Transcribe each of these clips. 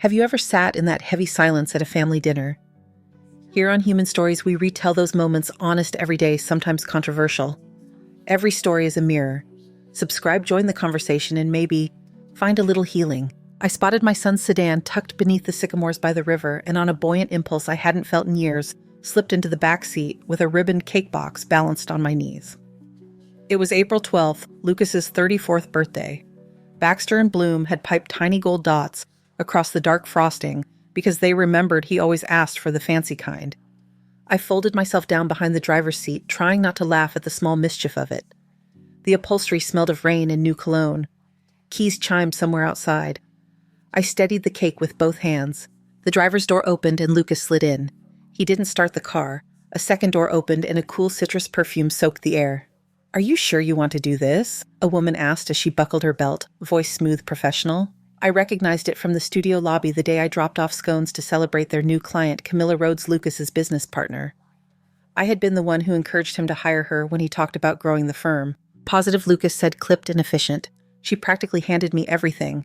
Have you ever sat in that heavy silence at a family dinner? Here on Human Stories, we retell those moments, honest, everyday, sometimes controversial. Every story is a mirror. Subscribe, join the conversation, and maybe find a little healing. I spotted my son's sedan tucked beneath the sycamores by the river, and on a buoyant impulse I hadn't felt in years, slipped into the back seat with a ribboned cake box balanced on my knees. It was April 12th, Lucas's 34th birthday. Baxter and Bloom had piped tiny gold dots across the dark frosting because they remembered he always asked for the fancy kind. I folded myself down behind the driver's seat, trying not to laugh at the small mischief of it. The upholstery smelled of rain and new cologne. Keys chimed somewhere outside. I steadied the cake with both hands. The driver's door opened and Lucas slid in. He didn't start the car. A second door opened and a cool citrus perfume soaked the air. "Are you sure you want to do this?" a woman asked as she buckled her belt, voice smooth, professional. I recognized it from the studio lobby the day I dropped off scones to celebrate their new client, Camilla Rhodes, Lucas's business partner. I had been the one who encouraged him to hire her when he talked about growing the firm. Positive, Lucas said, clipped and efficient. She practically handed me everything.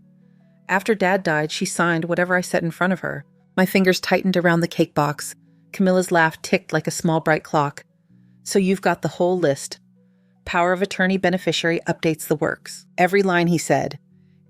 After Dad died, she signed whatever I set in front of her. My fingers tightened around the cake box. Camilla's laugh ticked like a small bright clock. "So you've got the whole list. Power of attorney beneficiary updates the works. Every line," he said.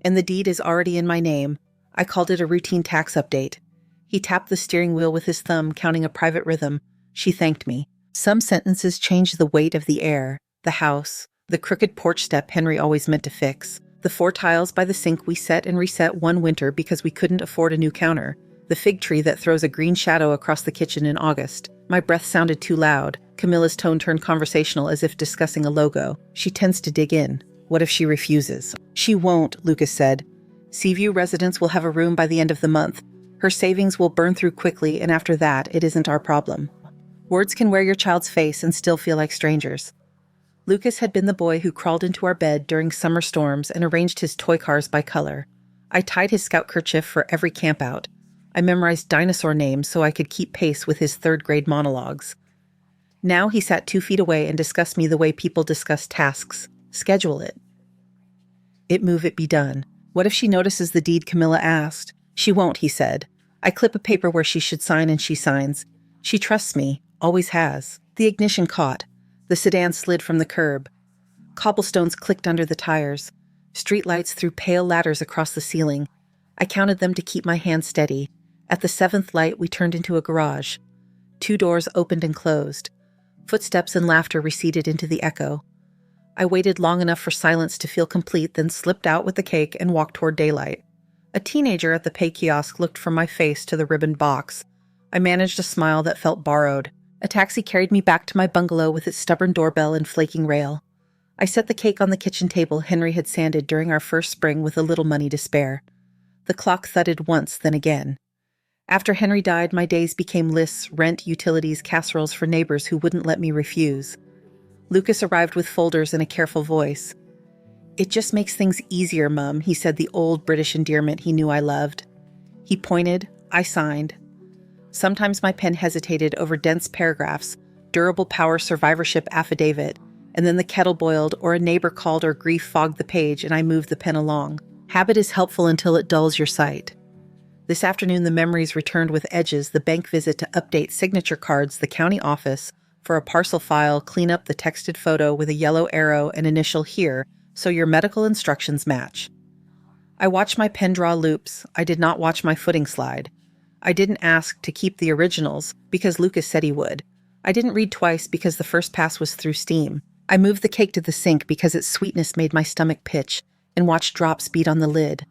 "And the deed is already in my name." I called it a routine tax update. He tapped the steering wheel with his thumb, counting a private rhythm. She thanked me. Some sentences changed the weight of the air, the house, the crooked porch step Henry always meant to fix, the 4 tiles by the sink we set and reset one winter because we couldn't afford a new counter, the fig tree that throws a green shadow across the kitchen in August. My breath sounded too loud. Camilla's tone turned conversational as if discussing a logo. "She tends to dig in. What if she refuses?" "She won't," Lucas said. "Seaview residents will have a room by the end of the month. Her savings will burn through quickly, and after that, it isn't our problem." Words can wear your child's face and still feel like strangers. Lucas had been the boy who crawled into our bed during summer storms and arranged his toy cars by color. I tied his scout kerchief for every campout. I memorized dinosaur names so I could keep pace with his 3rd-grade monologues. Now he sat 2 feet away and discussed me the way people discuss tasks. Schedule it. It move, it be done. "What if she notices the deed?" Camilla asked. "She won't," he said. "I clip a paper where she should sign and she signs. She trusts me, always has." The ignition caught. The sedan slid from the curb. Cobblestones clicked under the tires. Streetlights threw pale ladders across the ceiling. I counted them to keep my hand steady. At the 7th light, we turned into a garage. 2 doors opened and closed. Footsteps and laughter receded into the echo. I waited long enough for silence to feel complete, then slipped out with the cake and walked toward daylight. A teenager at the pay kiosk looked from my face to the ribboned box. I managed a smile that felt borrowed. A taxi carried me back to my bungalow with its stubborn doorbell and flaking rail. I set the cake on the kitchen table Henry had sanded during our first spring with a little money to spare. The clock thudded once, then again. After Henry died, my days became lists, rent, utilities, casseroles for neighbors who wouldn't let me refuse. Lucas arrived with folders and a careful voice. "It just makes things easier, Mum," he said, the old British endearment he knew I loved. He pointed. I signed. Sometimes my pen hesitated over dense paragraphs, durable power survivorship affidavit, and then the kettle boiled or a neighbor called or grief fogged the page and I moved the pen along. Habit is helpful until it dulls your sight. This afternoon the memories returned with edges, the bank visit to update signature cards, the county office, for a parcel file, clean up the texted photo with a yellow arrow and initial "here" so your medical instructions match. I watched my pen draw loops. I did not watch my footing slide. I didn't ask to keep the originals because Lucas said he would. I didn't read twice because the first pass was through steam. I moved the cake to the sink because its sweetness made my stomach pitch and watched drops beat on the lid.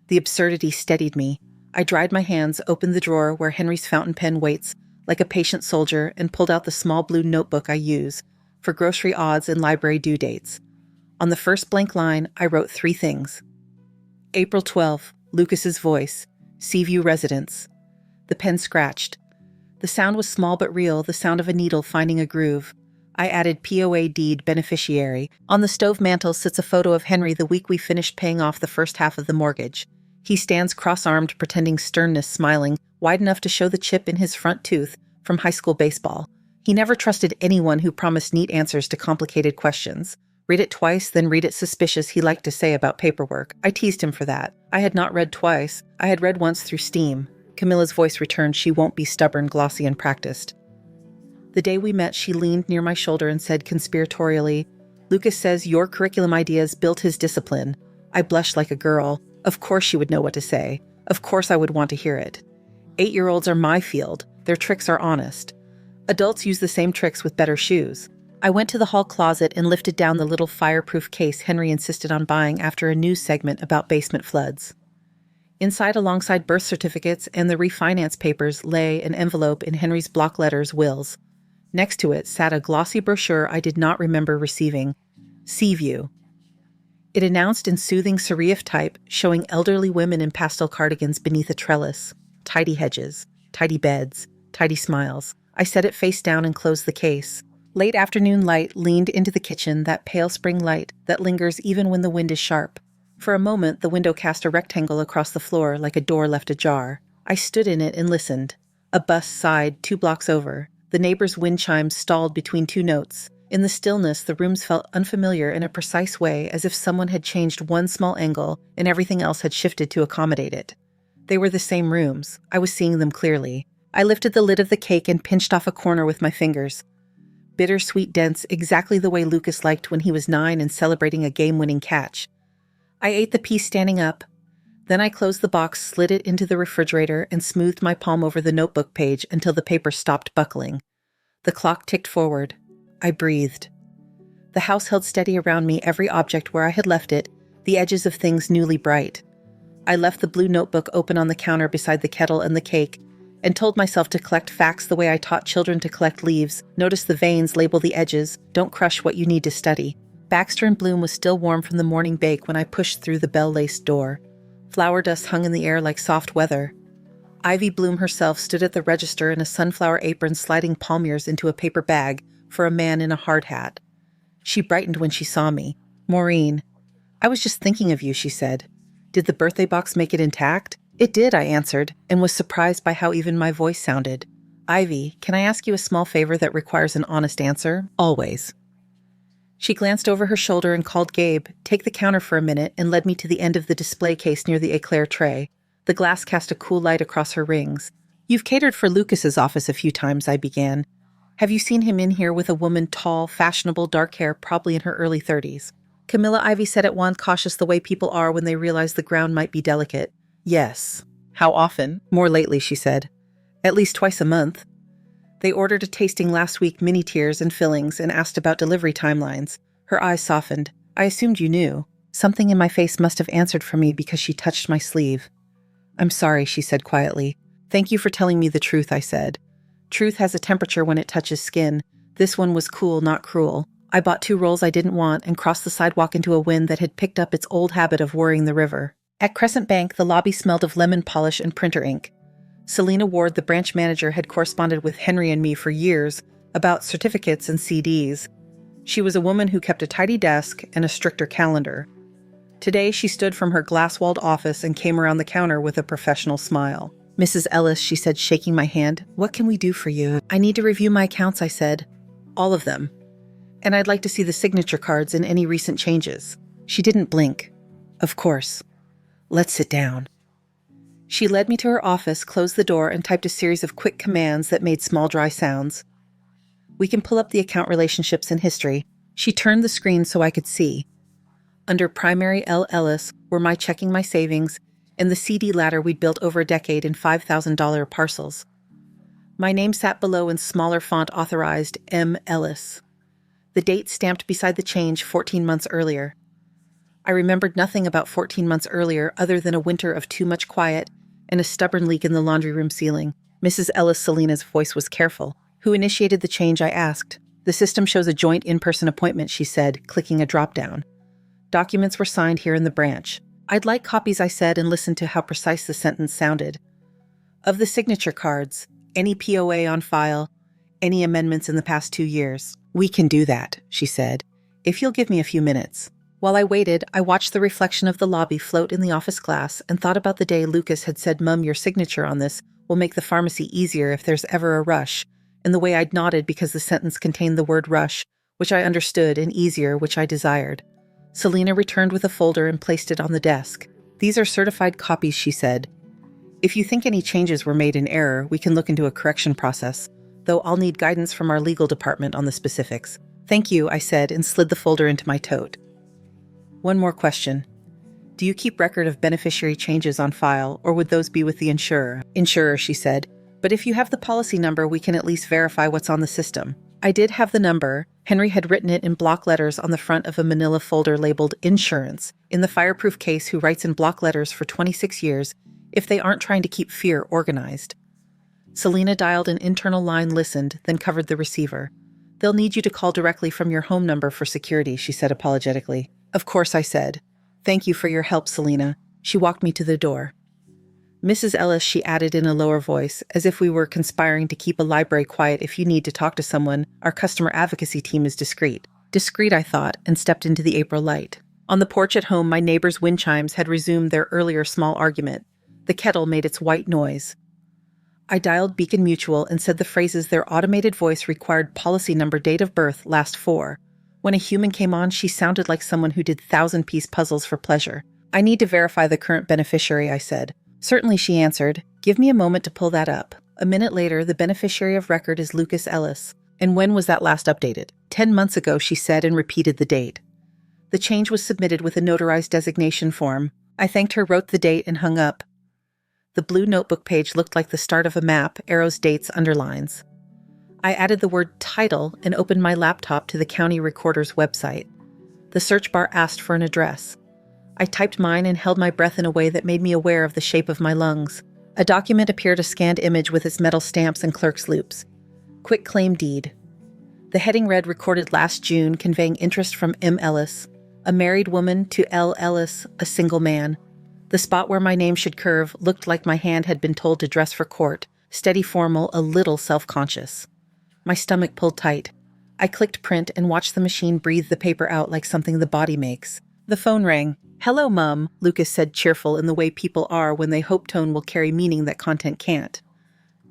The absurdity steadied me. I dried my hands, opened the drawer where Henry's fountain pen waits like a patient soldier, and pulled out the small blue notebook I use for grocery odds and library due dates. On the first blank line, I wrote 3 things. April 12th, Lucas's voice, Seaview residence. The pen scratched. The sound was small but real, the sound of a needle finding a groove. I added POA deed beneficiary. On the stove mantel sits a photo of Henry the week we finished paying off the first half of the mortgage. He stands cross-armed, pretending sternness, smiling, wide enough to show the chip in his front tooth from high school baseball. He never trusted anyone who promised neat answers to complicated questions. Read it twice, then read it suspicious, he liked to say about paperwork. I teased him for that. I had not read twice. I had read once through Steam. Camilla's voice returned. She won't be stubborn, glossy, and practiced. The day we met, she leaned near my shoulder and said conspiratorially, Lucas says your curriculum ideas built his discipline. I blushed like a girl. Of course she would know what to say. Of course I would want to hear it. 8-year-olds are my field. Their tricks are honest. Adults use the same tricks with better shoes. I went to the hall closet and lifted down the little fireproof case Henry insisted on buying after a news segment about basement floods. Inside, alongside birth certificates and the refinance papers, lay an envelope in Henry's block letters wills. Next to it sat a glossy brochure I did not remember receiving. Seaview. It announced in soothing serif type, showing elderly women in pastel cardigans beneath a trellis. Tidy hedges, tidy beds, tidy smiles. I set it face down and closed the case. Late afternoon light leaned into the kitchen, that pale spring light that lingers even when the wind is sharp. For a moment, the window cast a rectangle across the floor like a door left ajar. I stood in it and listened. A bus sighed 2 blocks over. The neighbor's wind chimes stalled between 2 notes. In the stillness, the rooms felt unfamiliar in a precise way, as if someone had changed one small angle and everything else had shifted to accommodate it. They were the same rooms. I was seeing them clearly. I lifted the lid of the cake and pinched off a corner with my fingers. Bittersweet dense, exactly the way Lucas liked when he was 9 and celebrating a game-winning catch. I ate the piece standing up. Then I closed the box, slid it into the refrigerator, and smoothed my palm over the notebook page until the paper stopped buckling. The clock ticked forward. I breathed. The house held steady around me, every object where I had left it, the edges of things newly bright. I left the blue notebook open on the counter beside the kettle and the cake, and told myself to collect facts the way I taught children to collect leaves. Notice the veins, label the edges, don't crush what you need to study. Baxter and Bloom was still warm from the morning bake when I pushed through the bell-laced door. Flower dust hung in the air like soft weather. Ivy Bloom herself stood at the register in a sunflower apron, sliding palmiers into a paper bag for a man in a hard hat. She brightened when she saw me. Maureen. I was just thinking of you, she said. Did the birthday box make it intact? It did, I answered, and was surprised by how even my voice sounded. Ivy, can I ask you a small favor that requires an honest answer? Always. She glanced over her shoulder and called Gabe, take the counter for a minute, and led me to the end of the display case near the eclair tray. The glass cast a cool light across her rings. You've catered for Lucas's office a few times, I began. Have you seen him in here with a woman, tall, fashionable, dark hair, probably in her early 30s? Camilla, Ivy said at once, cautious the way people are when they realize the ground might be delicate. Yes. How often? More lately, she said. At least twice a month. They ordered a tasting last week, mini tiers and fillings, and asked about delivery timelines. Her eyes softened. I assumed you knew. Something in my face must have answered for me because she touched my sleeve. I'm sorry, she said quietly. Thank you for telling me the truth, I said. Truth has a temperature when it touches skin. This one was cool, not cruel. I bought 2 rolls I didn't want and crossed the sidewalk into a wind that had picked up its old habit of worrying the river. At Crescent Bank, the lobby smelled of lemon polish and printer ink. Selena Ward, the branch manager, had corresponded with Henry and me for years about certificates and CDs. She was a woman who kept a tidy desk and a stricter calendar. Today, she stood from her glass-walled office and came around the counter with a professional smile. Mrs. Ellis, she said, shaking my hand, what can we do for you? I need to review my accounts, I said. All of them. And I'd like to see the signature cards and any recent changes. She didn't blink. Of course. Let's sit down. She led me to her office, closed the door, and typed a series of quick commands that made small, dry sounds. We can pull up the account relationships and history. She turned the screen so I could see. Under Primary L. Ellis were my checking, my savings, and the CD ladder we'd built over a decade in $5,000 parcels. My name sat below in smaller font, authorized M. Ellis. The date stamped beside the change 14 months earlier. I remembered nothing about 14 months earlier other than a winter of too much quiet and a stubborn leak in the laundry room ceiling. Mrs. Ellis Selena's voice was careful. Who initiated the change, I asked. The system shows a joint in-person appointment, she said, clicking a drop-down. Documents were signed here in the branch. I'd like copies, I said, and listened to how precise the sentence sounded. Of the signature cards, any POA on file, any amendments in the past 2 years. We can do that, she said, if you'll give me a few minutes. While I waited, I watched the reflection of the lobby float in the office glass and thought about the day Lucas had said, Mum, your signature on this will make the pharmacy easier if there's ever a rush, and the way I'd nodded because the sentence contained the word rush which I understood, and easier, which I desired. Selena returned with a folder and placed it on the desk. "These are certified copies," she said. "If you think any changes were made in error, we can look into a correction process, though I'll need guidance from our legal department on the specifics." "Thank you," I said, and slid the folder into my tote. "One more question. Do you keep record of beneficiary changes on file, or would those be with the insurer?" "Insurer," she said. "But if you have the policy number, we can at least verify what's on the system." I did have the number. Henry had written it in block letters on the front of a manila folder labeled "Insurance" in the fireproof case, who writes in block letters for 26 years if they aren't trying to keep fear organized. Selena dialed an internal line, listened, then covered the receiver. "They'll need you to call directly from your home number for security," she said apologetically. "Of course," I said. "Thank you for your help, Selena." She walked me to the door. "Mrs. Ellis," she added in a lower voice, as if we were conspiring to keep a library quiet. "If you need to talk to someone, our customer advocacy team is discreet." Discreet, I thought, and stepped into the April light. On the porch at home, my neighbors' wind chimes had resumed their earlier small argument. The kettle made its white noise. I dialed Beacon Mutual and said the phrases their automated voice required: policy number, date of birth, last four. When a human came on, she sounded like someone who did thousand-piece puzzles for pleasure. "I need to verify the current beneficiary," I said. "Certainly," she answered. "Give me a moment to pull that up." A minute later, "The beneficiary of record is Lucas Ellis." "And when was that last updated?" 10 months ago, she said, and repeated the date. The change was submitted with a notarized designation form. I thanked her, wrote the date, and hung up. The blue notebook page looked like the start of a map, arrows, dates, underlines. I added the word "title" and opened my laptop to the county recorder's website. The search bar asked for an address. I typed mine and held my breath in a way that made me aware of the shape of my lungs. A document appeared, a scanned image with its metal stamps and clerk's loops. "Quick claim deed." The heading read "Recorded last June, conveying interest from M. Ellis, a married woman, to L. Ellis, a single man." The spot where my name should curve looked like my hand had been told to dress for court, steady, formal, a little self-conscious. My stomach pulled tight. I clicked print and watched the machine breathe the paper out like something the body makes. The phone rang. "Hello, Mum," Lucas said, cheerful in the way people are when they hope tone will carry meaning that content can't.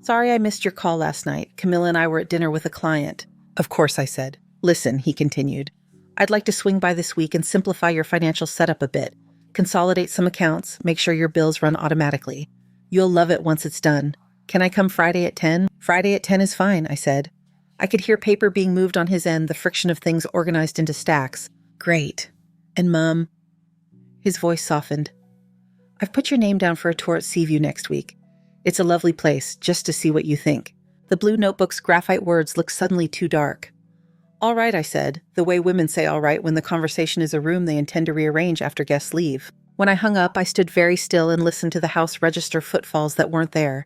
"Sorry I missed your call last night. Camilla and I were at dinner with a client." "Of course," I said. "Listen," he continued. "I'd like to swing by this week and simplify your financial setup a bit. Consolidate some accounts, make sure your bills run automatically. You'll love it once it's done. Can I come Friday at 10? "Friday at 10 is fine," I said. I could hear paper being moved on his end, the friction of things organized into stacks. "Great. And Mom?" His voice softened. "I've put your name down for a tour at Seaview next week. It's a lovely place, just to see what you think." The blue notebook's graphite words looked suddenly too dark. "All right," I said, the way women say all right when the conversation is a room they intend to rearrange after guests leave. When I hung up, I stood very still and listened to the house register footfalls that weren't there.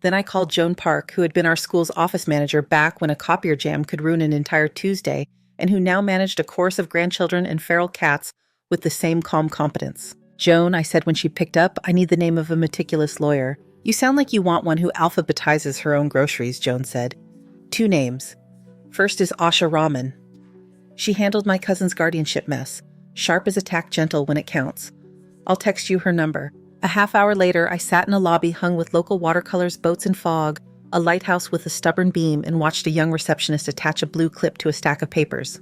Then I called Joan Park, who had been our school's office manager back when a copier jam could ruin an entire Tuesday, and who now managed a chorus of grandchildren and feral cats with the same calm competence. "Joan," I said when she picked up, "I need the name of a meticulous lawyer." "You sound like you want one who alphabetizes her own groceries," Joan said. "2 names. First is Asha Rahman. She handled my cousin's guardianship mess. Sharp as a tack, gentle when it counts. I'll text you her number." A half hour later, I sat in a lobby hung with local watercolors, boats and fog, a lighthouse with a stubborn beam, and watched a young receptionist attach a blue clip to a stack of papers.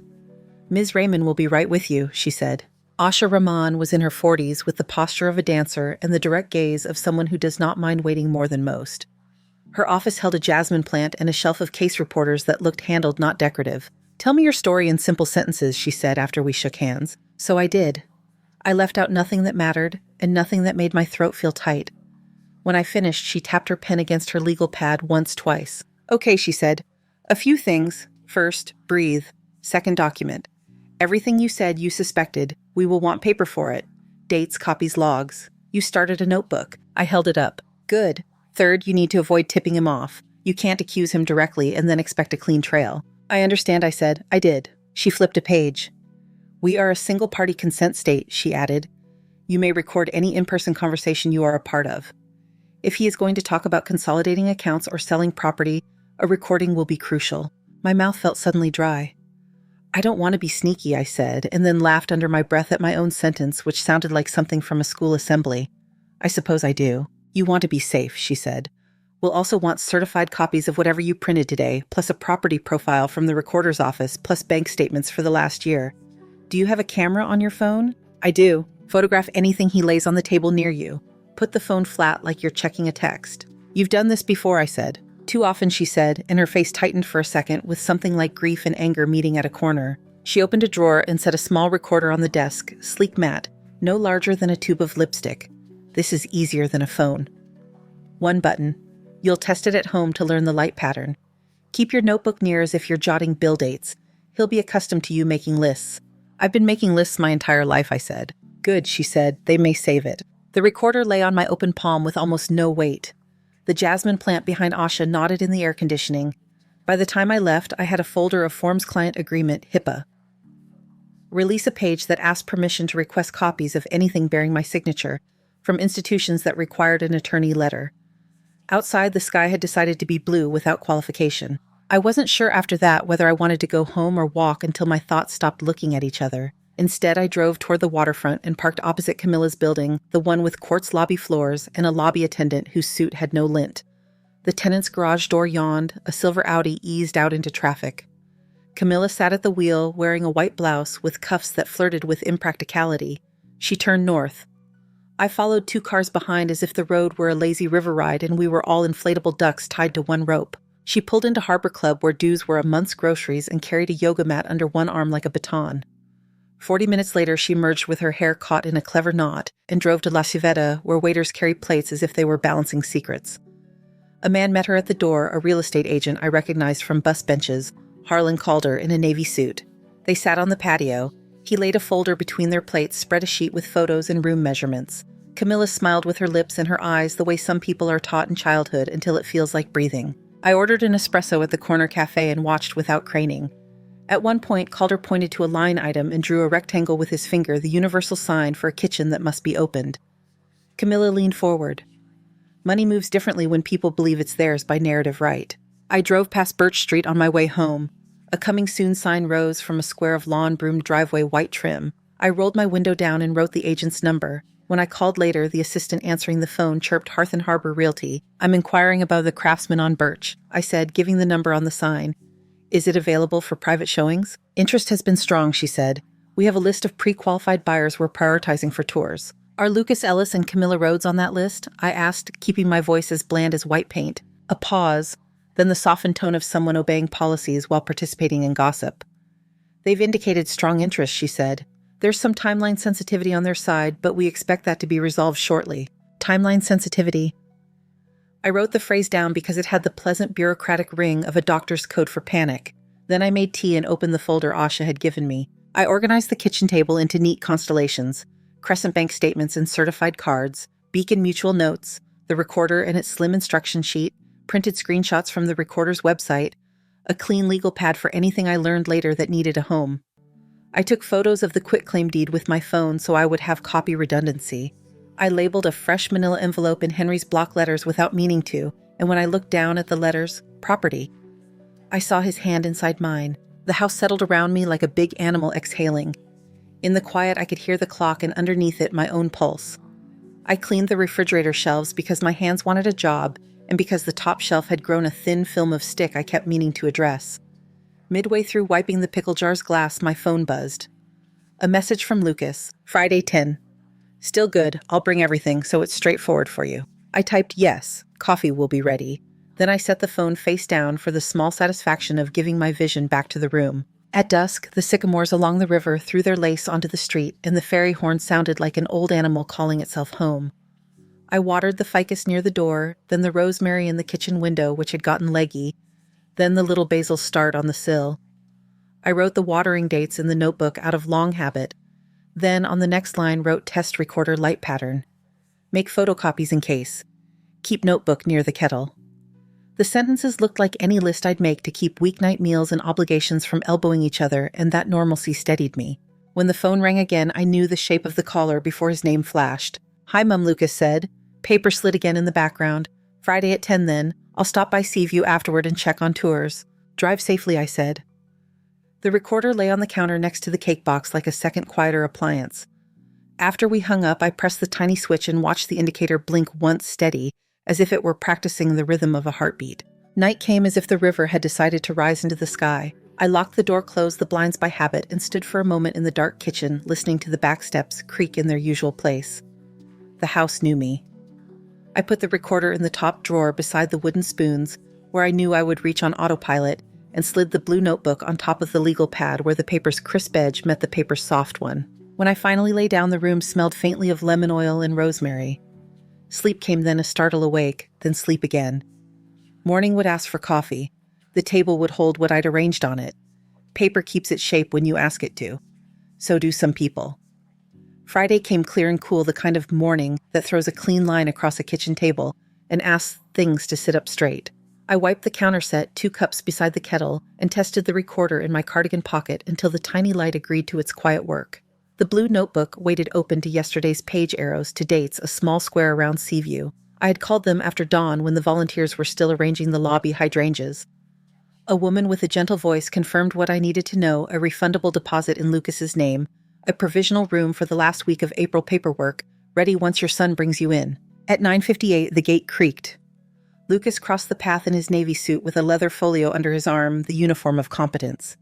"Ms. Raymond will be right with you," she said. Asha Rahman was in her 40s, with the posture of a dancer and the direct gaze of someone who does not mind waiting more than most. Her office held a jasmine plant and a shelf of case reporters that looked handled, not decorative. "Tell me your story in simple sentences," she said after we shook hands. So I did. I left out nothing that mattered and nothing that made my throat feel tight. When I finished, she tapped her pen against her legal pad once, twice. "Okay," she said. "A few things. First, breathe. Second, document. Everything you said you suspected. We will want paper for it. Dates, copies, logs. You started a notebook." I held it up. "Good. Third, you need to avoid tipping him off. You can't accuse him directly and then expect a clean trail." "I understand," I said. "I did." She flipped a page. "We are a single-party consent state," she added. "You may record any in-person conversation you are a part of. If he is going to talk about consolidating accounts or selling property, a recording will be crucial." My mouth felt suddenly dry. "I don't want to be sneaky," I said, and then laughed under my breath at my own sentence, which sounded like something from a school assembly. "I suppose I do." "You want to be safe," she said. We'll also want certified copies of whatever you printed today, plus a property profile from the recorder's office, plus bank statements for the last year. Do you have a camera on your phone? I do. Photograph anything he lays on the table near you. Put the phone flat like you're checking a text. You've done this before, I said. Too often, she said, and her face tightened for a second with something like grief and anger meeting at a corner. She opened a drawer and set a small recorder on the desk, sleek matte, no larger than a tube of lipstick. This is easier than a phone. One button. You'll test it at home to learn the light pattern. Keep your notebook near as if you're jotting bill dates. He'll be accustomed to you making lists. I've been making lists my entire life, I said. Good, she said. They may save it. The recorder lay on my open palm with almost no weight. The jasmine plant behind Asha nodded in the air conditioning. By the time I left, I had a folder of Forms Client Agreement, HIPAA. Release a page that asked permission to request copies of anything bearing my signature from institutions that required an attorney letter. Outside, the sky had decided to be blue without qualification. I wasn't sure after that whether I wanted to go home or walk until my thoughts stopped looking at each other. Instead, I drove toward the waterfront and parked opposite Camilla's building, the one with quartz lobby floors and a lobby attendant whose suit had no lint. The tenant's garage door yawned, a silver Audi eased out into traffic. Camilla sat at the wheel, wearing a white blouse with cuffs that flirted with impracticality. She turned north. I followed 2 cars behind as if the road were a lazy river ride and we were all inflatable ducks tied to one rope. She pulled into Harbor Club where dues were a month's groceries and carried a yoga mat under one arm like a baton. 40 minutes later, she emerged with her hair caught in a clever knot and drove to La Civetta, where waiters carried plates as if they were balancing secrets. A man met her at the door, a real estate agent I recognized from bus benches, Harlan Calder in a navy suit. They sat on the patio. He laid a folder between their plates, spread a sheet with photos and room measurements. Camilla smiled with her lips and her eyes the way some people are taught in childhood until it feels like breathing. I ordered an espresso at the corner cafe and watched without craning. At one point, Calder pointed to a line item and drew a rectangle with his finger, the universal sign for a kitchen that must be opened. Camilla leaned forward. Money moves differently when people believe it's theirs by narrative right. I drove past Birch Street on my way home. A coming soon sign rose from a square of lawn-broomed driveway white trim. I rolled my window down and wrote the agent's number. When I called later, the assistant answering the phone chirped Hearth and Harbor Realty. I'm inquiring about the Craftsman on Birch, I said, giving the number on the sign. Is it available for private showings? Interest has been strong, she said. We have a list of pre-qualified buyers we're prioritizing for tours. Are Lucas Ellis and Camilla Rhodes on that list? I asked, keeping my voice as bland as white paint. A pause, then the softened tone of someone obeying policies while participating in gossip. They've indicated strong interest, she said. There's some timeline sensitivity on their side, but we expect that to be resolved shortly. Timeline sensitivity. I wrote the phrase down because it had the pleasant bureaucratic ring of a doctor's code for panic. Then I made tea and opened the folder Asha had given me. I organized the kitchen table into neat constellations, Crescent Bank statements and certified cards, Beacon Mutual notes, the recorder and its slim instruction sheet, printed screenshots from the recorder's website, a clean legal pad for anything I learned later that needed a home. I took photos of the quitclaim deed with my phone so I would have copy redundancy. I labeled a fresh manila envelope in Henry's block letters without meaning to, and when I looked down at the letters, property, I saw his hand inside mine. The house settled around me like a big animal exhaling. In the quiet, I could hear the clock and underneath it, my own pulse. I cleaned the refrigerator shelves because my hands wanted a job and because the top shelf had grown a thin film of stick I kept meaning to address. Midway through wiping the pickle jar's glass, my phone buzzed. A message from Lucas, Friday 10. Still good, I'll bring everything so it's straightforward for you. I typed yes, coffee will be ready. Then I set the phone face down for the small satisfaction of giving my vision back to the room. At dusk, the sycamores along the river threw their lace onto the street and the fairy horn sounded like an old animal calling itself home. I watered the ficus near the door, then the rosemary in the kitchen window which had gotten leggy, then the little basil start on the sill. I wrote the watering dates in the notebook out of long habit. Then on the next line wrote test recorder light pattern. Make photocopies in case. Keep notebook near the kettle. The sentences looked like any list I'd make to keep weeknight meals and obligations from elbowing each other, and that normalcy steadied me. When the phone rang again, I knew the shape of the caller before his name flashed. Hi, Mum, Lucas said. Paper slid again in the background. Friday at 10 then. I'll stop by Seaview afterward and check on tours. Drive safely, I said. The recorder lay on the counter next to the cake box like a second quieter appliance. After we hung up, I pressed the tiny switch and watched the indicator blink once steady, as if it were practicing the rhythm of a heartbeat. Night came as if the river had decided to rise into the sky. I locked the door, closed the blinds by habit, and stood for a moment in the dark kitchen, listening to the back steps creak in their usual place. The house knew me. I put the recorder in the top drawer beside the wooden spoons, where I knew I would reach on autopilot, and slid the blue notebook on top of the legal pad where the paper's crisp edge met the paper's soft one. When I finally lay down, the room smelled faintly of lemon oil and rosemary. Sleep came, then a startle awake, then sleep again. Morning would ask for coffee. The table would hold what I'd arranged on it. Paper keeps its shape when you ask it to. So do some people. Friday came clear and cool, the kind of morning that throws a clean line across a kitchen table and asks things to sit up straight. I wiped the counter set, 2 cups beside the kettle, and tested the recorder in my cardigan pocket until the tiny light agreed to its quiet work. The blue notebook waited open to yesterday's page arrows to dates, a small square around Seaview. I had called them after dawn when the volunteers were still arranging the lobby hydrangeas. A woman with a gentle voice confirmed what I needed to know: a refundable deposit in Lucas's name, a provisional room for the last week of April paperwork, ready once your son brings you in. At 9:58, the gate creaked. Lucas crossed the path in his navy suit with a leather folio under his arm, the uniform of competence.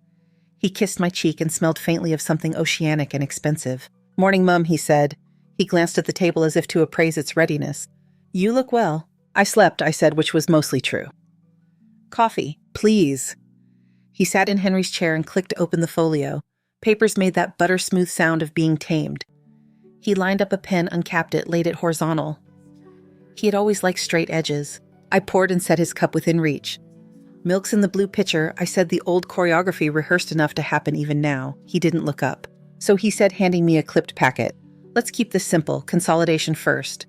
He kissed my cheek and smelled faintly of something oceanic and expensive. "Morning, Mum," he said. He glanced at the table as if to appraise its readiness. "You look well." "I slept," I said, which was mostly true. "Coffee, please." He sat in Henry's chair and clicked open the folio. Papers made that butter-smooth sound of being tamed. He lined up a pen, uncapped it, laid it horizontal. He had always liked straight edges. I poured and set his cup within reach. "Milk's in the blue pitcher," I said, the old choreography rehearsed enough to happen even now. He didn't look up. So he said, handing me a clipped packet, "Let's keep this simple, consolidation first.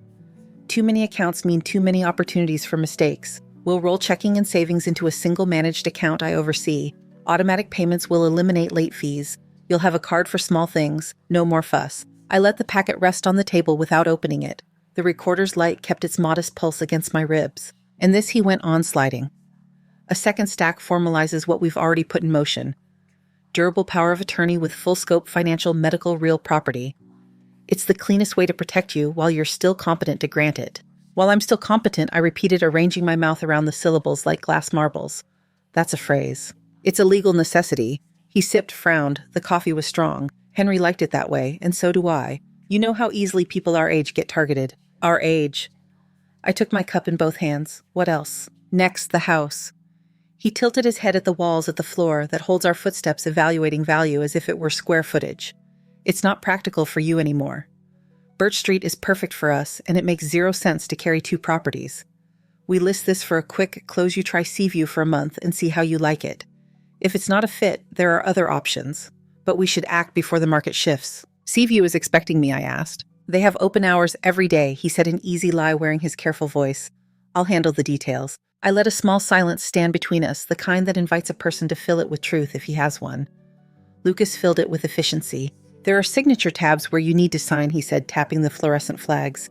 Too many accounts mean too many opportunities for mistakes. We'll roll checking and savings into a single managed account I oversee. Automatic payments will eliminate late fees. You'll have a card for small things, no more fuss." I let the packet rest on the table without opening it. The recorder's light kept its modest pulse against my ribs. And this, he went on, sliding. "A second stack formalizes what we've already put in motion. Durable power of attorney with full scope financial, medical, real property. It's the cleanest way to protect you while you're still competent to grant it." While I'm still competent, I repeated, arranging my mouth around the syllables like glass marbles. "That's a phrase. It's a legal necessity." He sipped, frowned. The coffee was strong. Henry liked it that way, and so do I. You know how easily people our age get targeted. Our age. I took my cup in both hands. What else? Next, the house. He tilted his head at the walls, at the floor that holds our footsteps, evaluating value as if it were square footage. "It's not practical for you anymore. Birch Street is perfect for us, and it makes 0 sense to carry 2 properties. We list this for a quick close. You try Seaview for a month and see how you like it. If it's not a fit, there are other options. But we should act before the market shifts." "Seaview is expecting me," I asked. "They have open hours every day," he said, an easy lie wearing his careful voice. "I'll handle the details." I let a small silence stand between us, the kind that invites a person to fill it with truth if he has one. Lucas filled it with efficiency. "There are signature tabs where you need to sign," he said, tapping the fluorescent flags.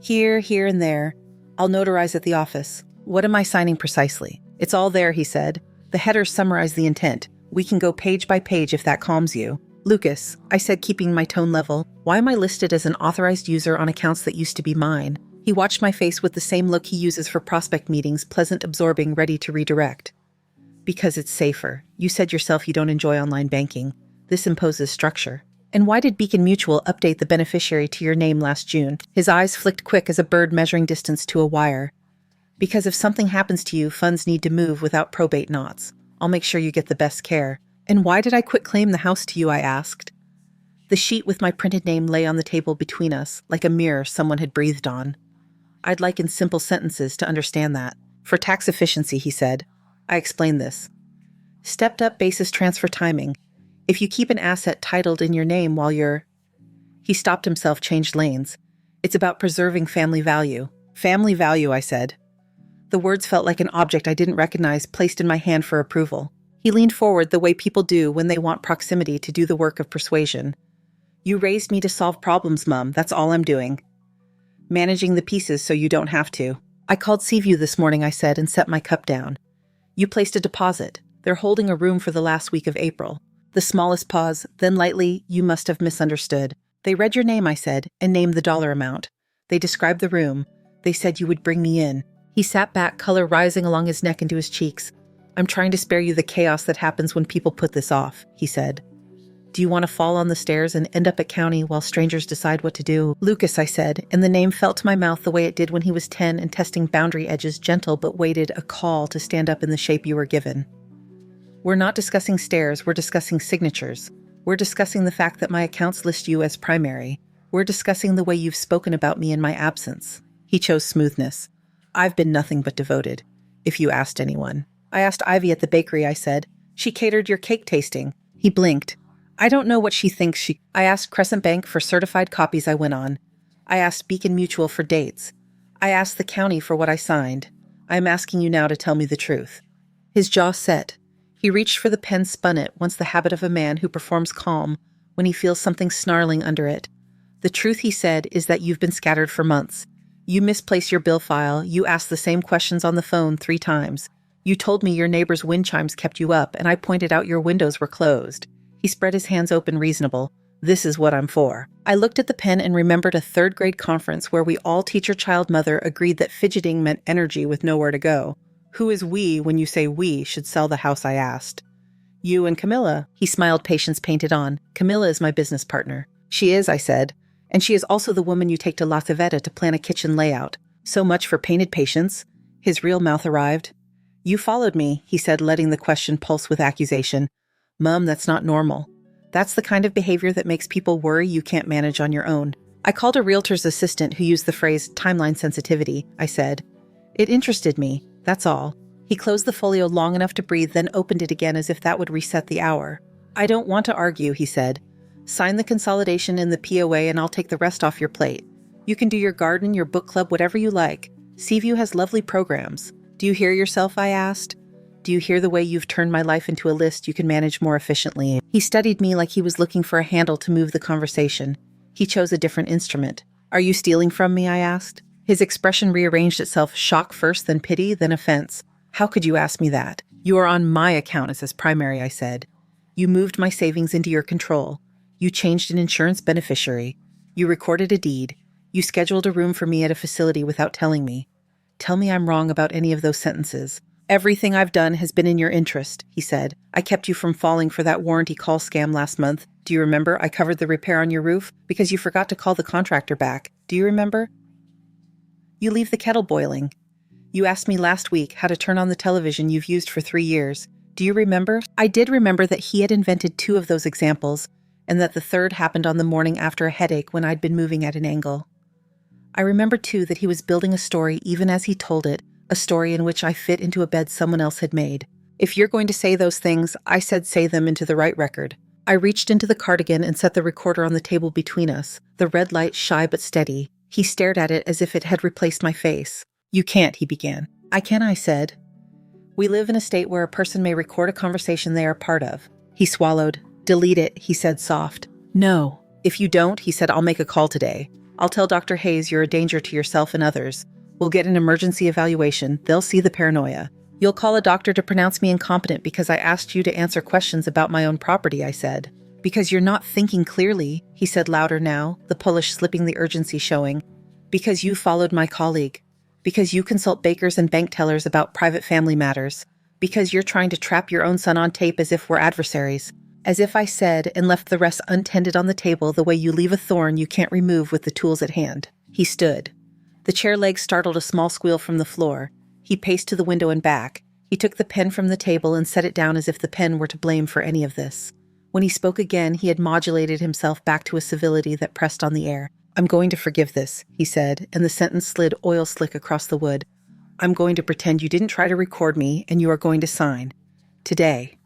"Here, here, and there. I'll notarize at the office." "What am I signing precisely?" "It's all there," he said. "The headers summarize the intent. We can go page by page if that calms you." "Lucas," I said, keeping my tone level, "why am I listed as an authorized user on accounts that used to be mine?" He watched my face with the same look he uses for prospect meetings, pleasant, absorbing, ready to redirect. "Because it's safer. You said yourself you don't enjoy online banking. This imposes structure." "And why did Beacon Mutual update the beneficiary to your name last June?" His eyes flicked quick as a bird measuring distance to a wire. "Because if something happens to you, funds need to move without probate knots. I'll make sure you get the best care." "And why did I quitclaim the house to you?" I asked. The sheet with my printed name lay on the table between us, like a mirror someone had breathed on. I'd like in simple sentences to understand that. "For tax efficiency," he said. I explained this. "Stepped up basis transfer timing. If you keep an asset titled in your name while you're..." He stopped himself, changed lanes. "It's about preserving family value." "Family value," I said. The words felt like an object I didn't recognize placed in my hand for approval. He leaned forward the way people do when they want proximity to do the work of persuasion. "You raised me to solve problems, Mum. That's all I'm doing. Managing the pieces so you don't have to." "I called Seaview this morning," I said, and set my cup down. "You placed a deposit. They're holding a room for the last week of April." The smallest pause, then lightly, "You must have misunderstood. They read your name," I said, "and named the dollar amount. They described the room. They said you would bring me in. He sat back, color rising along his neck into his cheeks. I'm trying to spare you the chaos that happens when people put this off, he said. Do you want to fall on the stairs and end up at county while strangers decide what to do? Lucas, I said, and the name fell to my mouth the way it did when he was 10 and testing boundary edges, gentle but waited a call to stand up in the shape you were given. We're not discussing stairs, we're discussing signatures. We're discussing the fact that my accounts list you as primary. We're discussing the way you've spoken about me in my absence. He chose smoothness. I've been nothing but devoted, if you asked anyone. I asked Ivy at the bakery, I said. She catered your cake tasting. He blinked. I don't know what she thinks I asked Crescent Bank for certified copies I went on. I asked Beacon Mutual for dates. I asked the county for what I signed. I am asking you now to tell me the truth. His jaw set. He reached for the pen, spun it, once the habit of a man who performs calm when he feels something snarling under it. The truth, he said, is that you've been scattered for months. You misplaced your bill file. You asked the same questions on the phone 3 times. You told me your neighbor's wind chimes kept you up, and I pointed out your windows were closed. He spread his hands open, reasonable. This is what I'm for. I looked at the pen and remembered a 3rd grade conference where we all, teacher, child, mother, agreed that fidgeting meant energy with nowhere to go. Who is we when you say we should sell the house, I asked. You and Camilla. He smiled, patience painted on. Camilla is my business partner. She is, I said. And she is also the woman you take to La Civetta to plan a kitchen layout. So much for painted patience. His real mouth arrived. You followed me, he said, letting the question pulse with accusation. Mum, that's not normal. That's the kind of behavior that makes people worry you can't manage on your own. I called a realtor's assistant who used the phrase timeline sensitivity, I said. It interested me, that's all. He closed the folio long enough to breathe, then opened it again as if that would reset the hour. I don't want to argue, he said. Sign the consolidation in the POA and I'll take the rest off your plate. You can do your garden, your book club, whatever you like. Seaview has lovely programs. Do you hear yourself, I asked. Do you hear the way you've turned my life into a list you can manage more efficiently? He studied me like he was looking for a handle to move the conversation. He chose a different instrument. Are you stealing from me, I asked. His expression rearranged itself, shock first, then pity, then offense. How could you ask me that? You are on my account as his primary, I said. You moved my savings into your control. You changed an insurance beneficiary. You recorded a deed. You scheduled a room for me at a facility without telling me. Tell me I'm wrong about any of those sentences. Everything I've done has been in your interest, he said. I kept you from falling for that warranty call scam last month. Do you remember? I covered the repair on your roof because you forgot to call the contractor back. Do you remember? You leave the kettle boiling. You asked me last week how to turn on the television you've used for 3 years. Do you remember? I did remember that he had invented 2 of those examples, and that the 3rd happened on the morning after a headache when I'd been moving at an angle. I remember, too, that he was building a story even as he told it, a story in which I fit into a bed someone else had made. If you're going to say those things, I said say them into the right record. I reached into the cardigan and set the recorder on the table between us, the red light shy but steady. He stared at it as if it had replaced my face. You can't, he began. I can, I said. We live in a state where a person may record a conversation they are part of. He swallowed. Delete it, he said soft. No. If you don't, he said, I'll make a call today. I'll tell Dr. Hayes you're a danger to yourself and others. We'll get an emergency evaluation. They'll see the paranoia. You'll call a doctor to pronounce me incompetent because I asked you to answer questions about my own property, I said. Because you're not thinking clearly, he said louder now, the Polish slipping, the urgency showing. Because you followed my colleague. Because you consult bakers and bank tellers about private family matters. Because you're trying to trap your own son on tape as if we're adversaries. As if I said and left the rest untended on the table the way you leave a thorn you can't remove with the tools at hand. He stood. The chair legs startled a small squeal from the floor. He paced to the window and back. He took the pen from the table and set it down as if the pen were to blame for any of this. When he spoke again, he had modulated himself back to a civility that pressed on the air. I'm going to forgive this, he said, and the sentence slid oil slick across the wood. I'm going to pretend you didn't try to record me, and you are going to sign. Today.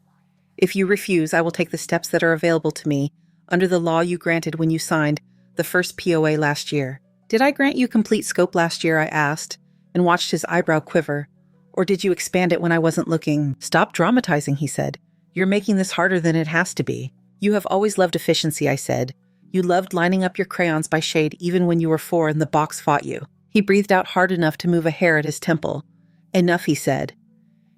If you refuse, I will take the steps that are available to me under the law you granted when you signed the first POA last year. Did I grant you complete scope last year, I asked, and watched his eyebrow quiver. Or did you expand it when I wasn't looking? Stop dramatizing, he said. You're making this harder than it has to be. You have always loved efficiency, I said. You loved lining up your crayons by shade even when you were 4 and the box fought you. He breathed out hard enough to move a hair at his temple. Enough, he said.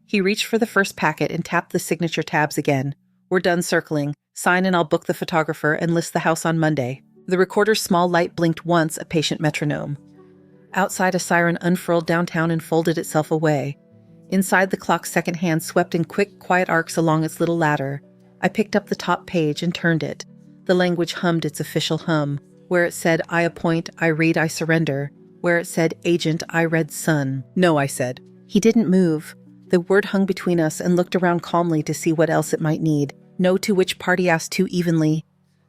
He reached for the first packet and tapped the signature tabs again. We're done circling. Sign and I'll book the photographer and list the house on Monday. The recorder's small light blinked once, a patient metronome. Outside, a siren unfurled downtown and folded itself away. Inside, the clock's second hand swept in quick, quiet arcs along its little ladder. I picked up the top page and turned it. The language hummed its official hum. Where it said, I appoint, I read, I surrender. Where it said, agent, I read son. No, I said. He didn't move. The word hung between us and looked around calmly to see what else it might need. No to which party asked too evenly.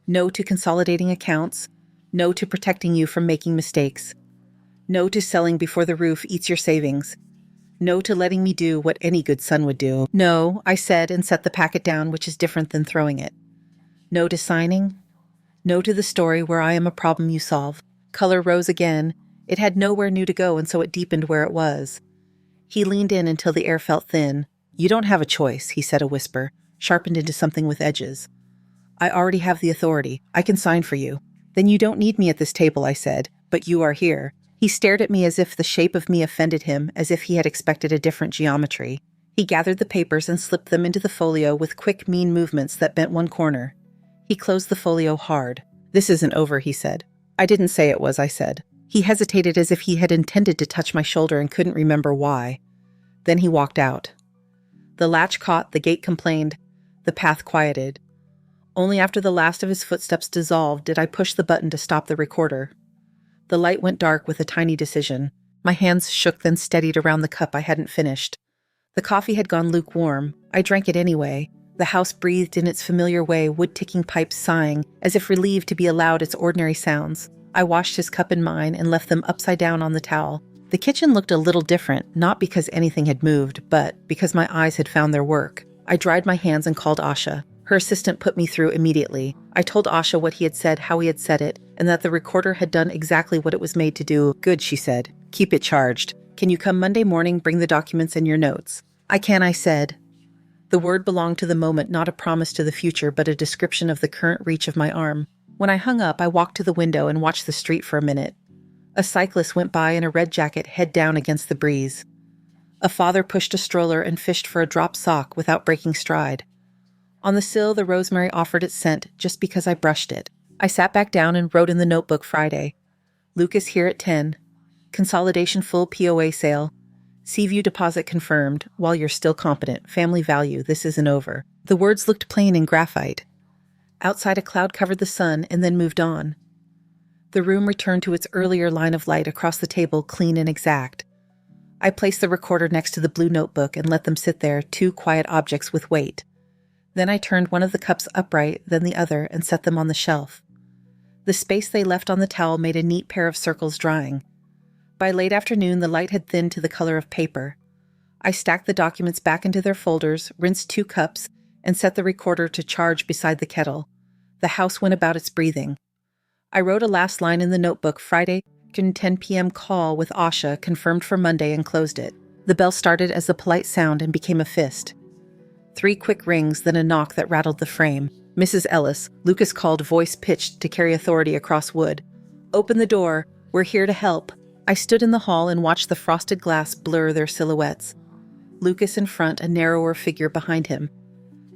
No to consolidating accounts. No to protecting you from making mistakes. No to selling before the roof eats your savings. No to letting me do what any good son would do. No, I said and set the packet down, which is different than throwing it. No to signing. No to the story where I am a problem you solve. Color rose again. It had nowhere new to go, and so it deepened where it was. He leaned in until the air felt thin. You don't have a choice, he said, a whisper, sharpened into something with edges. I already have the authority. I can sign for you. Then you don't need me at this table, I said, but you are here. He stared at me as if the shape of me offended him, as if he had expected a different geometry. He gathered the papers and slipped them into the folio with quick, mean movements that bent one corner. He closed the folio hard. This isn't over, he said. I didn't say it was, I said. He hesitated as if he had intended to touch my shoulder and couldn't remember why. Then he walked out. The latch caught, the gate complained, the path quieted. Only after the last of his footsteps dissolved did I push the button to stop the recorder. The light went dark with a tiny decision. My hands shook, then steadied around the cup I hadn't finished. The coffee had gone lukewarm. I drank it anyway. The house breathed in its familiar way, wood-ticking pipes sighing, as if relieved to be allowed its ordinary sounds. I washed his cup and mine and left them upside down on the towel. The kitchen looked a little different, not because anything had moved, but because my eyes had found their work. I dried my hands and called Asha. Her assistant put me through immediately. I told Asha what he had said, how he had said it, and that the recorder had done exactly what it was made to do. Good, she said. Keep it charged. Can you come Monday morning, bring the documents and your notes? I can, I said. The word belonged to the moment, not a promise to the future, but a description of the current reach of my arm. When I hung up, I walked to the window and watched the street for a minute. A cyclist went by in a red jacket, head down against the breeze. A father pushed a stroller and fished for a dropped sock without breaking stride. On the sill, the rosemary offered its scent just because I brushed it. I sat back down and wrote in the notebook Friday. Lucas here at 10. Consolidation full POA sale. Seaview deposit confirmed. While you're still competent. Family value. This isn't over. The words looked plain in graphite. Outside, a cloud covered the sun and then moved on. The room returned to its earlier line of light across the table, clean and exact. I placed the recorder next to the blue notebook and let them sit there, two quiet objects with weight. Then I turned one of the cups upright, then the other, and set them on the shelf. The space they left on the towel made a neat pair of circles drying. By late afternoon, the light had thinned to the color of paper. I stacked the documents back into their folders, rinsed 2 cups, and set the recorder to charge beside the kettle. The house went about its breathing. I wrote a last line in the notebook, Friday, 10 p.m. call with Asha, confirmed for Monday, and closed it. The bell started as a polite sound and became a fist. 3 quick rings, then a knock that rattled the frame. Mrs. Ellis, Lucas called, voice pitched to carry authority across wood. Open the door. We're here to help. I stood in the hall and watched the frosted glass blur their silhouettes. Lucas in front, a narrower figure behind him.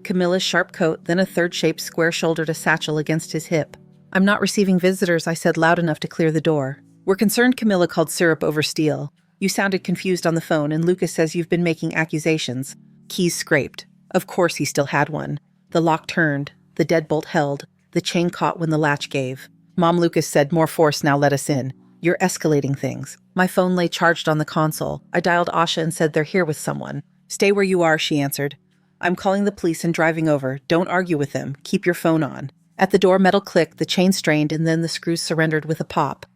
Camilla's sharp coat, then a third-shaped square-shouldered a satchel against his hip. I'm not receiving visitors, I said loud enough to clear the door. We're concerned, Camilla called, syrup over steel. You sounded confused on the phone, and Lucas says you've been making accusations. Keys scraped. Of course he still had one. The lock turned. The deadbolt held. The chain caught when the latch gave. Mom, Lucas said, more force, now let us in. You're escalating things. My phone lay charged on the console. I dialed Asha and said they're here with someone. Stay where you are, she answered. I'm calling the police and driving over. Don't argue with them. Keep your phone on. At the door, metal clicked, the chain strained, and then the screws surrendered with a pop.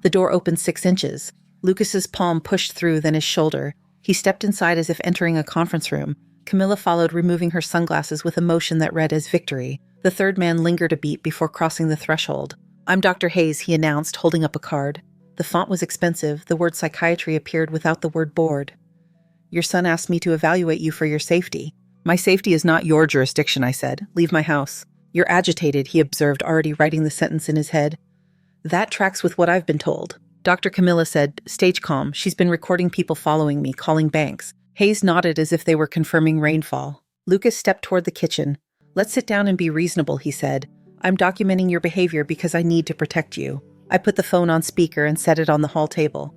The door opened 6 inches. Lucas's palm pushed through, then his shoulder. He stepped inside as if entering a conference room. Camilla followed, removing her sunglasses with a motion that read as victory. The third man lingered a beat before crossing the threshold. I'm Dr. Hayes, he announced, holding up a card. The font was expensive. The word psychiatry appeared without the word board. Your son asked me to evaluate you for your safety. My safety is not your jurisdiction, I said. Leave my house. You're agitated, he observed, already writing the sentence in his head. That tracks with what I've been told. Dr. Camilla said, stage calm. She's been recording people following me, calling banks. Hayes nodded as if they were confirming rainfall. Lucas stepped toward the kitchen. Let's sit down and be reasonable, he said. I'm documenting your behavior because I need to protect you. I put the phone on speaker and set it on the hall table.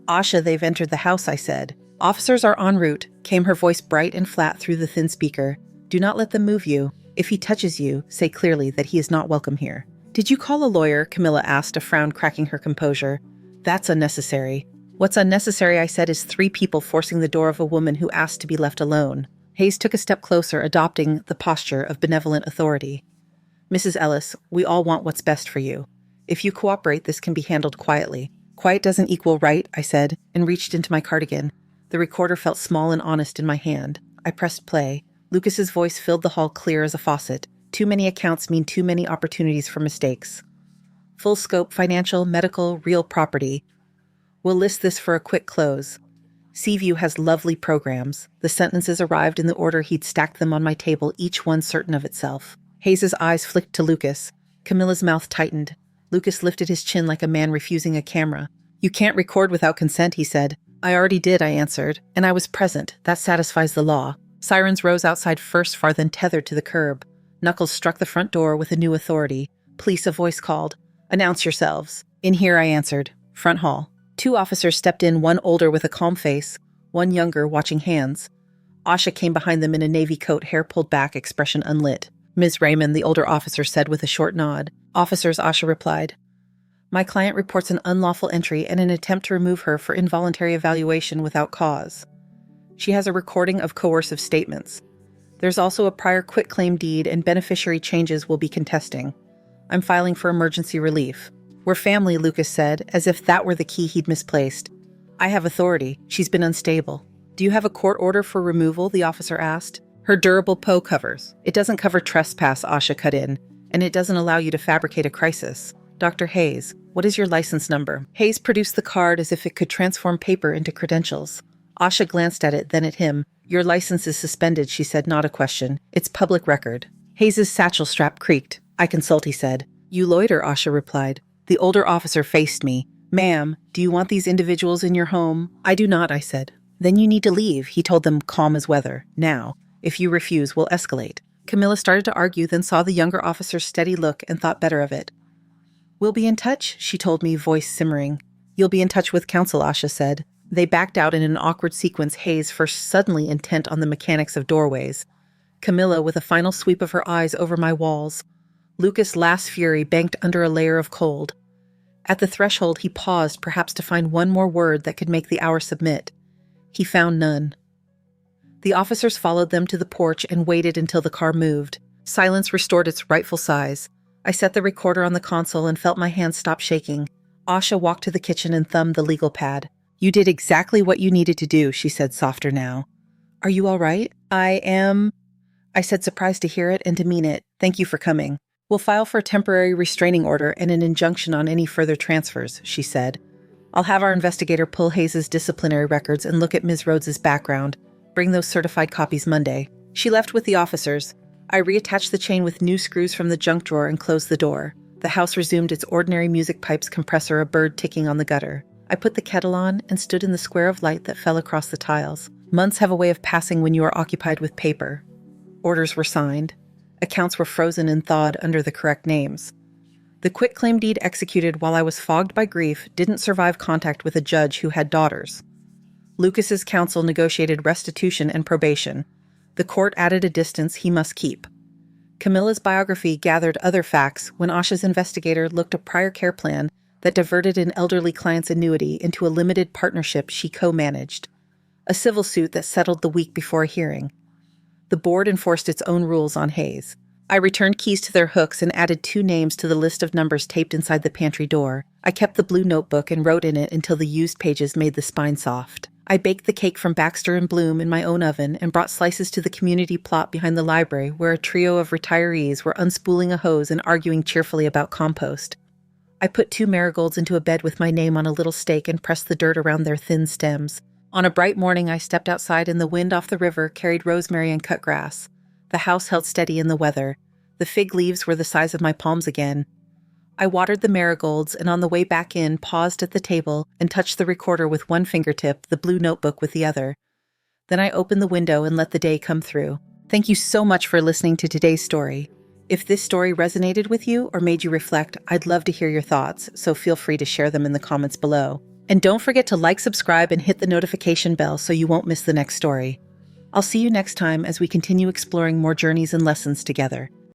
Asha, they've entered the house, I said. Officers are en route, came her voice bright and flat through the thin speaker. Do not let them move you. If he touches you, say clearly that he is not welcome here. Did you call a lawyer? Camilla asked, a frown cracking her composure. That's unnecessary. What's unnecessary, I said, is 3 people forcing the door of a woman who asked to be left alone. Hayes took a step closer, adopting the posture of benevolent authority. Mrs. Ellis, we all want what's best for you. If you cooperate, this can be handled quietly. Quiet doesn't equal right, I said, and reached into my cardigan. The recorder felt small and honest in my hand. I pressed play. Lucas's voice filled the hall clear as a faucet. Too many accounts mean too many opportunities for mistakes. Full scope, financial, medical, real property. We'll list this for a quick close. Seaview has lovely programs. The sentences arrived in the order he'd stacked them on my table, each one certain of itself. Hayes's eyes flicked to Lucas. Camilla's mouth tightened. Lucas lifted his chin like a man refusing a camera. You can't record without consent, he said. I already did, I answered, and I was present. That satisfies the law. Sirens rose outside first, far then tethered to the curb. Knuckles struck the front door with a new authority. Police, a voice called. Announce yourselves. In here, I answered. Front hall. 2 officers stepped in, one older with a calm face, one younger, watching hands. Asha came behind them in a navy coat, hair pulled back, expression unlit. Ms. Raymond, the older officer said with a short nod. Officers, Asha replied. My client reports an unlawful entry and an attempt to remove her for involuntary evaluation without cause. She has a recording of coercive statements. There's also a prior quitclaim deed and beneficiary changes we'll be contesting. I'm filing for emergency relief. We're family, Lucas said, as if that were the key he'd misplaced. I have authority. She's been unstable. Do you have a court order for removal? The officer asked. Her durable PO covers. It doesn't cover trespass, Asha cut in, and it doesn't allow you to fabricate a crisis. Dr. Hayes, what is your license number? Hayes produced the card as if it could transform paper into credentials. Asha glanced at it, then at him. Your license is suspended, she said, not a question. It's public record. Hayes's satchel strap creaked. I consult, he said. You loiter, Asha replied. The older officer faced me. Ma'am, do you want these individuals in your home? I do not, I said. Then you need to leave, he told them, calm as weather. Now, if you refuse, we'll escalate. Camilla started to argue, then saw the younger officer's steady look and thought better of it. We'll be in touch, she told me, voice simmering. You'll be in touch with counsel, Asha said. They backed out in an awkward sequence, Hayes first suddenly intent on the mechanics of doorways. Camilla with a final sweep of her eyes over my walls. Lucas' last fury banked under a layer of cold. At the threshold, he paused, perhaps to find one more word that could make the hour submit. He found none. The officers followed them to the porch and waited until the car moved. Silence restored its rightful size. I set the recorder on the console and felt my hands stop shaking. Asha walked to the kitchen and thumbed the legal pad. You did exactly what you needed to do, she said, softer now. Are you all right? I am, I said, surprised to hear it and to mean it. Thank you for coming. We'll file for a temporary restraining order and an injunction on any further transfers, she said. I'll have our investigator pull Hayes' disciplinary records and look at Ms. Rhodes's background. Bring those certified copies Monday. She left with the officers. I reattached the chain with new screws from the junk drawer and closed the door. The house resumed its ordinary music pipes compressor, a bird ticking on the gutter. I put the kettle on and stood in the square of light that fell across the tiles. Months have a way of passing when you are occupied with paper. Orders were signed. Accounts were frozen and thawed under the correct names. The quitclaim deed executed while I was fogged by grief didn't survive contact with a judge who had daughters. Lucas's counsel negotiated restitution and probation. The court added a distance he must keep. Camilla's biography gathered other facts when Asha's investigator looked a prior care plan that diverted an elderly client's annuity into a limited partnership she co-managed. A civil suit that settled the week before a hearing. The board enforced its own rules on Hayes. I returned keys to their hooks and added 2 names to the list of numbers taped inside the pantry door. I kept the blue notebook and wrote in it until the used pages made the spine soft. I baked the cake from Baxter and Bloom in my own oven and brought slices to the community plot behind the library where a trio of retirees were unspooling a hose and arguing cheerfully about compost. I put 2 marigolds into a bed with my name on a little stake and pressed the dirt around their thin stems. On a bright morning, I stepped outside and the wind off the river carried rosemary and cut grass. The house held steady in the weather. The fig leaves were the size of my palms again. I watered the marigolds and on the way back in paused at the table and touched the recorder with one fingertip, the blue notebook with the other. Then I opened the window and let the day come through. Thank you so much for listening to today's story. If this story resonated with you or made you reflect, I'd love to hear your thoughts, so feel free to share them in the comments below. And don't forget to like, subscribe, and hit the notification bell so you won't miss the next story. I'll see you next time as we continue exploring more journeys and lessons together.